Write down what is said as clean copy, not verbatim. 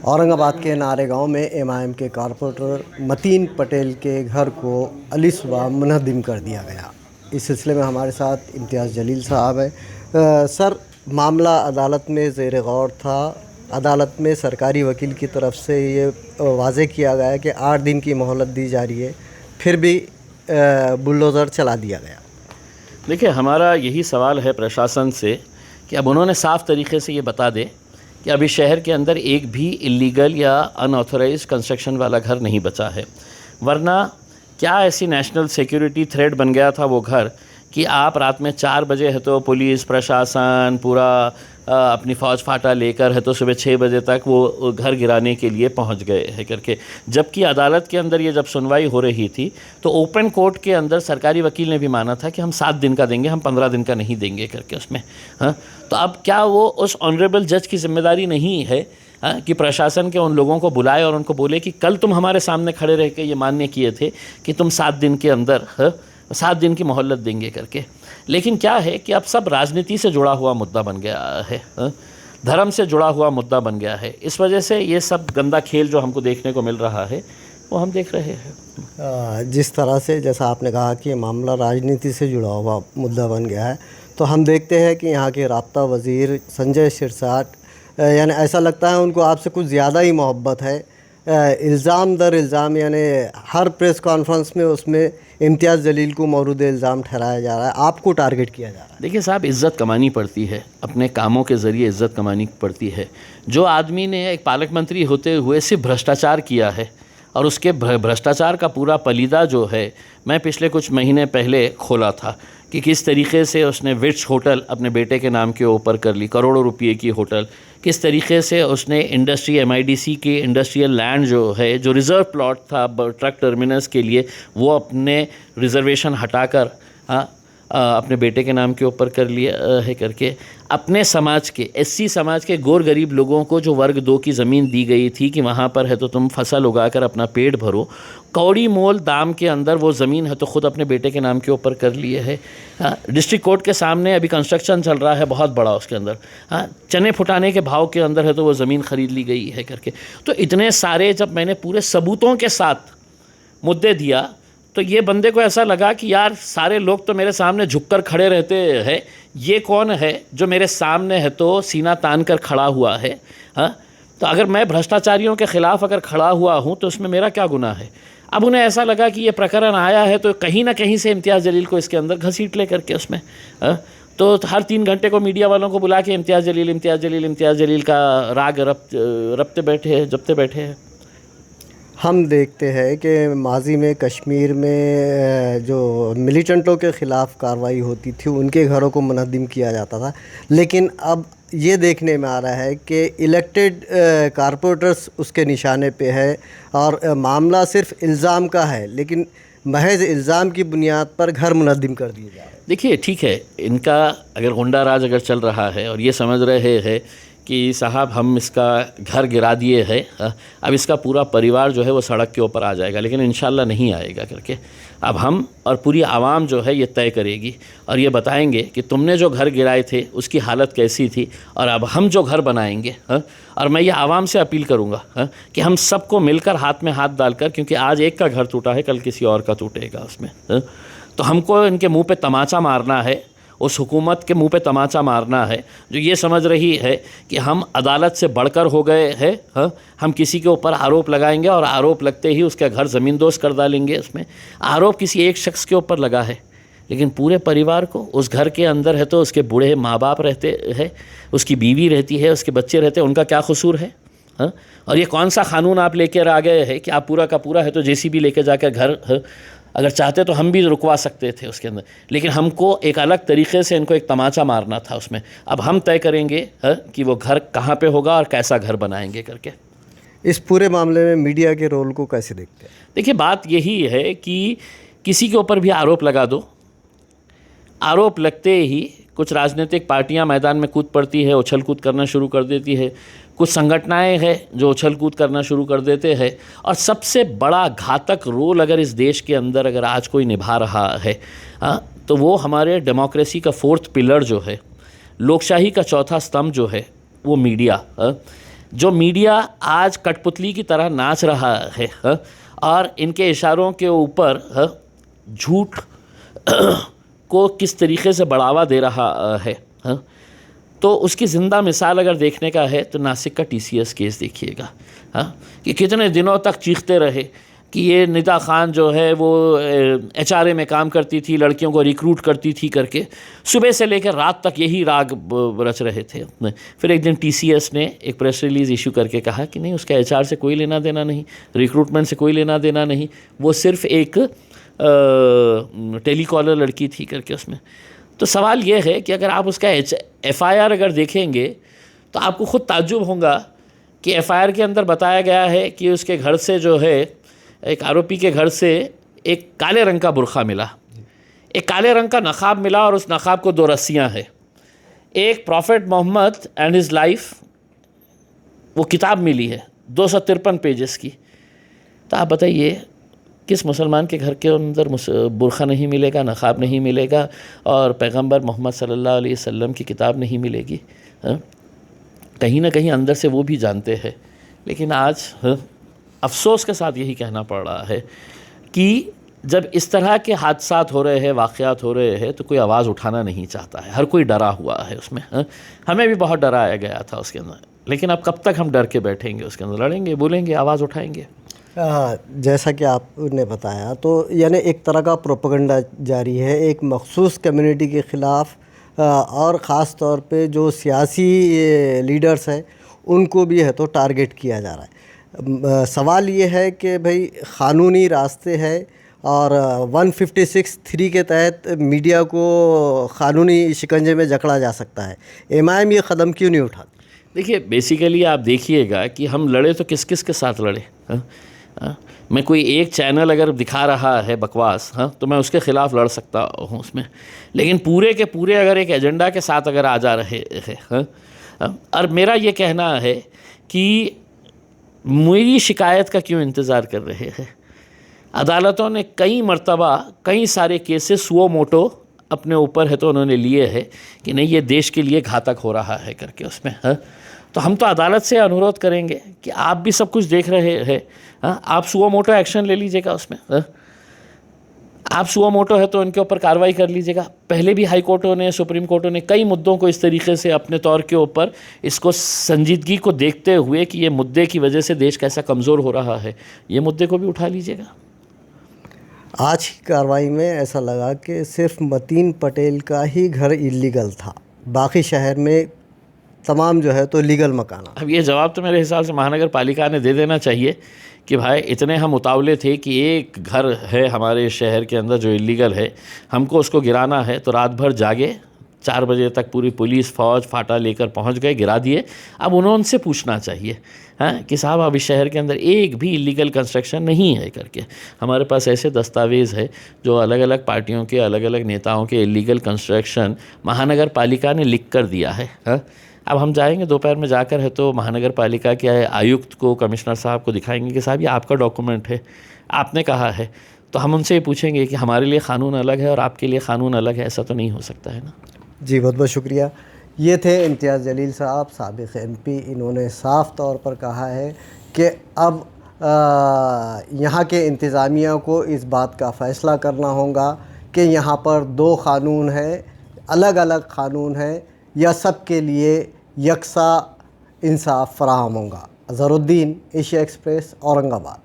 औरंगाबाद के नारेगांव में एमआईएम के कारपोरेटर मतीन पटेल के घर को अली सुबह मुनहदिम कर दिया गया। इस सिलसिले में हमारे साथ इम्तियाज़ जलील साहब हैं। सर, मामला अदालत में ज़ेर गौर था। अदालत में सरकारी वकील की तरफ से ये वाज़े किया गया है कि 8 दिन की मोहलत दी जा रही है, फिर भी बुलडोज़र चला दिया गया। देखिए, हमारा यही सवाल है प्रशासन से कि अब उन्होंने साफ़ तरीके से ये बता दें कि अभी शहर के अंदर एक भी इलीगल या अनऑथराइज कंस्ट्रक्शन वाला घर नहीं बचा है। वरना क्या ऐसी नेशनल सिक्योरिटी थ्रेट बन गया था वो घर कि आप रात में 4 बजे है तो पुलिस प्रशासन पूरा अपनी फ़ौज फाटा लेकर है तो सुबह 6 बजे तक वो घर गिराने के लिए पहुंच गए है करके। जबकि अदालत के अंदर ये जब सुनवाई हो रही थी तो ओपन कोर्ट के अंदर सरकारी वकील ने भी माना था कि हम 7 दिन का देंगे, हम 15 दिन का नहीं देंगे करके उसमें। हाँ, तो अब क्या वो उस ऑनरेबल जज की जिम्मेदारी नहीं है कि प्रशासन के उन लोगों को बुलाए और उनको बोले कि कल तुम हमारे सामने खड़े रह के ये मान्य किए थे कि तुम 7 दिन के अंदर 7 दिन की मोहलत देंगे करके। लेकिन क्या है कि अब सब राजनीति से जुड़ा हुआ मुद्दा बन गया है, धर्म से जुड़ा हुआ मुद्दा बन गया है। इस वजह से ये सब गंदा खेल जो हमको देखने को मिल रहा है वो हम देख रहे हैं। जिस तरह से जैसा आपने कहा कि मामला राजनीति से जुड़ा हुआ मुद्दा बन गया है, तो हम देखते हैं कि यहाँ के राब्ता वज़ीर संजय सिरसाट, यानी ऐसा लगता है उनको आपसे कुछ ज़्यादा ही मोहब्बत है। इल्ज़ाम दर इल्ज़ाम, यानी हर प्रेस कॉन्फ्रेंस में उसमें इम्तियाज़ जलील को मौरूद इल्ज़ाम ठहराया जा रहा है, आपको टारगेट किया जा रहा है। देखिए साहब, इज़्ज़त कमानी पड़ती है, अपने कामों के ज़रिए इज़्ज़त कमानी पड़ती है। जो आदमी ने एक पालक मंत्री होते हुए सिर्फ भ्रष्टाचार किया है और उसके भ्रष्टाचार का पूरा पलीदा जो है मैं पिछले कुछ महीने पहले खोला था कि किस तरीके से उसने विट्स होटल अपने बेटे के नाम के ऊपर कर ली, करोड़ों रुपये की होटल। किस तरीके से उसने इंडस्ट्री MIDC के इंडस्ट्रियल लैंड जो है, जो रिज़र्व प्लॉट था ट्रक टर्मिनस के लिए, वो अपने रिज़र्वेशन हटाकर अपने बेटे के नाम के ऊपर कर लिया है करके। अपने समाज के SC समाज के गोर गरीब लोगों को जो वर्ग 2 की ज़मीन दी गई थी कि वहाँ पर है तो तुम फसल उगाकर अपना पेट भरो, कौड़ी मोल दाम के अंदर वो ज़मीन है तो ख़ुद अपने बेटे के नाम के ऊपर कर लिए है। डिस्ट्रिक्ट कोर्ट के सामने अभी कंस्ट्रक्शन चल रहा है बहुत बड़ा, उसके अंदर चने फुटाने के भाव के अंदर है तो वो ज़मीन ख़रीद ली गई है करके। तो इतने सारे जब मैंने पूरे सबूतों के साथ मुद्दे दिया तो ये बंदे को ऐसा लगा कि यार सारे लोग तो मेरे सामने झुककर खड़े रहते हैं, ये कौन है जो मेरे सामने है तो सीना तान कर खड़ा हुआ है। हाँ, तो अगर मैं भ्रष्टाचारियों के ख़िलाफ़ अगर खड़ा हुआ हूँ तो उसमें मेरा क्या गुनाह है। अब उन्हें ऐसा लगा कि ये प्रकरण आया है तो कहीं ना कहीं से इम्तियाज़ जलील को इसके अंदर घसीट ले करके उसमें। तो हर 3 घंटे को मीडिया वालों को बुला के इम्तियाज़ जलील इम्तियाज़ जलील इम्तियाज़ जलील का राग रपते बैठे हैं, जपते बैठे हैं। हम देखते हैं कि माजी में कश्मीर में जो मिलिटेंटों के ख़िलाफ़ कार्रवाई होती थी उनके घरों को मुनहदिम किया जाता था, लेकिन अब ये देखने में आ रहा है कि इलेक्टेड कारपोरेटर्स उसके निशाने पे है और मामला सिर्फ इल्ज़ाम का है, लेकिन महज इल्ज़ाम की बुनियाद पर घर मुनहदिम कर दिए जा रहे हैं। देखिए ठीक है, इनका अगर गुंडा राज अगर चल रहा है और ये समझ रहे हैं कि साहब हम इसका घर गिरा दिए है, अब इसका पूरा परिवार जो है वो सड़क के ऊपर आ जाएगा, लेकिन इंशाल्लाह नहीं आएगा करके। अब हम और पूरी आवाम जो है ये तय करेगी और ये बताएंगे कि तुमने जो घर गिराए थे उसकी हालत कैसी थी और अब हम जो घर बनाएंगे। और मैं ये आवाम से अपील करूँगा कि हम सबको मिलकर हाथ में हाथ डालकर, क्योंकि आज एक का घर टूटा है कल किसी और का टूटेगा उसमें, तो हमको इनके मुँह पे तमाचा मारना है, उस हुकूमत के मुंह पे तमाचा मारना है जो ये समझ रही है कि हम अदालत से बढ़कर हो गए हैं। हम किसी के ऊपर आरोप लगाएंगे और आरोप लगते ही उसका घर ज़मींदोज़ कर डालेंगे। उसमें आरोप किसी एक शख्स के ऊपर लगा है, लेकिन पूरे परिवार को उस घर के अंदर है तो उसके बूढ़े माँ बाप रहते हैं, उसकी बीवी रहती है, उसके बच्चे रहते हैं, उनका क्या कसूर है। और ये कौन सा कानून आप लेकर आ गए हैं कि आप पूरा का पूरा है तो JCB लेके जाकर घर, अगर चाहते तो हम भी रुकवा सकते थे उसके अंदर, लेकिन हमको एक अलग तरीके से इनको एक तमाचा मारना था उसमें। अब हम तय करेंगे कि वो घर कहाँ पे होगा और कैसा घर बनाएंगे करके। इस पूरे मामले में मीडिया के रोल को कैसे देखते हैं? देखिए बात यही है कि किसी के ऊपर भी आरोप लगा दो, आरोप लगते ही कुछ राजनीतिक पार्टियां मैदान में कूद पड़ती है, उछल कूद करना शुरू कर देती है, कुछ संगठनाएं हैं जो उछल कूद करना शुरू कर देते हैं। और सबसे बड़ा घातक रोल अगर इस देश के अंदर अगर आज कोई निभा रहा है तो वो हमारे डेमोक्रेसी का 4th पिलर जो है, लोकशाही का 4था स्तंभ जो है, वो मीडिया। जो मीडिया आज कठपुतली की तरह नाच रहा है, और इनके इशारों के ऊपर झूठ को किस तरीके से बढ़ावा दे रहा है, तो उसकी ज़िंदा मिसाल अगर देखने का है तो नासिक का TCS केस देखिएगा, कि कितने दिनों तक चीखते रहे कि ये निदा खान जो है वो HRA में काम करती थी, लड़कियों को रिक्रूट करती थी करके, सुबह से लेकर रात तक यही राग रच रहे थे। फिर एक दिन TCS ने एक प्रेस रिलीज़ इशू करके कहा कि नहीं, उसका HR से कोई लेना देना नहीं, रिक्रूटमेंट से कोई लेना देना नहीं, वो सिर्फ एक टेलीकॉलर लड़की थी करके उसमें। तो सवाल ये है कि अगर आप उसका FIR अगर देखेंगे तो आपको ख़ुद ताज्जुब होगा कि FIR के अंदर बताया गया है कि उसके घर से जो है, एक आरोपी के घर से एक काले रंग का बुर्खा मिला, एक काले रंग का नकाब मिला, और उस नकाब को 2 रस्सियाँ हैं, एक prophet Muhammad and his life वो किताब मिली है 253 पेजेस की। तो आप बताइए किस मुसलमान के घर के अंदर बुर्खा नहीं मिलेगा, नकाब नहीं मिलेगा, और पैगंबर मोहम्मद सल्लल्लाहु अलैहि वसल्लम की किताब नहीं मिलेगी? कहीं ना कहीं अंदर से वो भी जानते हैं, लेकिन आज अफसोस के साथ यही कहना पड़ रहा है कि जब इस तरह के हादसात हो रहे हैं, वाक़यात हो रहे हैं, तो कोई आवाज़ उठाना नहीं चाहता है, हर कोई डरा हुआ है उसमें। हमें भी बहुत डराया गया था उसके अंदर, लेकिन अब कब तक हम डर के बैठेंगे? उसके अंदर लड़ेंगे, बोलेंगे, आवाज़ उठाएंगे। जैसा कि आपने बताया, तो यानी एक तरह का प्रोपेगेंडा जारी है एक मखसूस कम्युनिटी के ख़िलाफ़, और ख़ास तौर पे जो सियासी लीडर्स हैं उनको भी है तो टारगेट किया जा रहा है। सवाल ये है कि भाई क़ानूनी रास्ते हैं, और 156(3) के तहत मीडिया को क़ानूनी शिकंजे में जकड़ा जा सकता है। MIM ये क़दम क्यों नहीं उठाती? देखिए, बेसिकली आप देखिएगा कि हम लड़े तो किस किस के साथ लड़े। मैं कोई एक चैनल अगर दिखा रहा है बकवास, तो मैं उसके ख़िलाफ़ लड़ सकता हूँ उसमें, लेकिन पूरे के पूरे अगर एक एजेंडा के साथ अगर आ जा रहे हैं, और मेरा ये कहना है कि मेरी शिकायत का क्यों इंतज़ार कर रहे हैं? अदालतों ने कई मर्तबा कई सारे केसेस सुओ मोटो अपने ऊपर है तो उन्होंने लिए है कि नहीं, ये देश के लिए घातक हो रहा है करके उसमें। तो हम तो अदालत से अनुरोध करेंगे कि आप भी सब कुछ देख रहे हैं, आप सुओ मोटो एक्शन ले लीजिएगा उसमें। आप सुओ मोटो है तो उनके ऊपर कार्रवाई कर लीजिएगा। पहले भी हाई कोर्टों ने, सुप्रीम कोर्टों ने कई मुद्दों को इस तरीके से अपने तौर के ऊपर इसको संजीदगी को देखते हुए कि ये मुद्दे की वजह से देश कैसा कमज़ोर हो रहा है, ये मुद्दे को भी उठा लीजिएगा। आज की कार्रवाई में ऐसा लगा कि सिर्फ मतीन पटेल का ही घर इलीगल था, बाकी शहर में तमाम जो है तो लीगल मकान। अब ये जवाब तो मेरे हिसाब से महानगर पालिका ने दे देना चाहिए कि भाई इतने हम उतावले थे कि एक घर है हमारे शहर के अंदर जो इलीगल है, हमको उसको गिराना है, तो रात भर जागे, 4 बजे तक पूरी पुलिस फ़ौज फाटा लेकर पहुंच गए, गिरा दिए। अब उन्होंने पूछना चाहिए कि साहब अब इस शहर के अंदर एक भी इलीगल कंस्ट्रक्शन नहीं है करके। हमारे पास ऐसे दस्तावेज़ है जो अलग अलग पार्टियों के, अलग अलग नेताओं के इलीगल कंस्ट्रक्शन महानगर पालिका ने लिख कर दिया है। अब हम जाएंगे दोपहर में जाकर है तो महानगर पालिका के आयुक्त को, कमिश्नर साहब को दिखाएंगे कि साहब ये आपका डॉक्यूमेंट है, आपने कहा है, तो हम उनसे ये पूछेंगे कि हमारे लिए क़ानून अलग है और आपके लिए क़ानून अलग है। ऐसा तो नहीं हो सकता है ना। जी, बहुत बहुत शुक्रिया। ये थे इम्तियाज़ जलील साहब, साबिक़ MP। इन्होंने साफ़ तौर पर कहा है कि अब यहाँ के इंतज़ामिया को इस बात का फ़ैसला करना होगा कि यहाँ पर 2 क़ानून है, अलग अलग क़ानून है, या सब के लिए यकसा इंसाफ फ़राहम होगा। Azharuddin, Asia express, Aurangabad.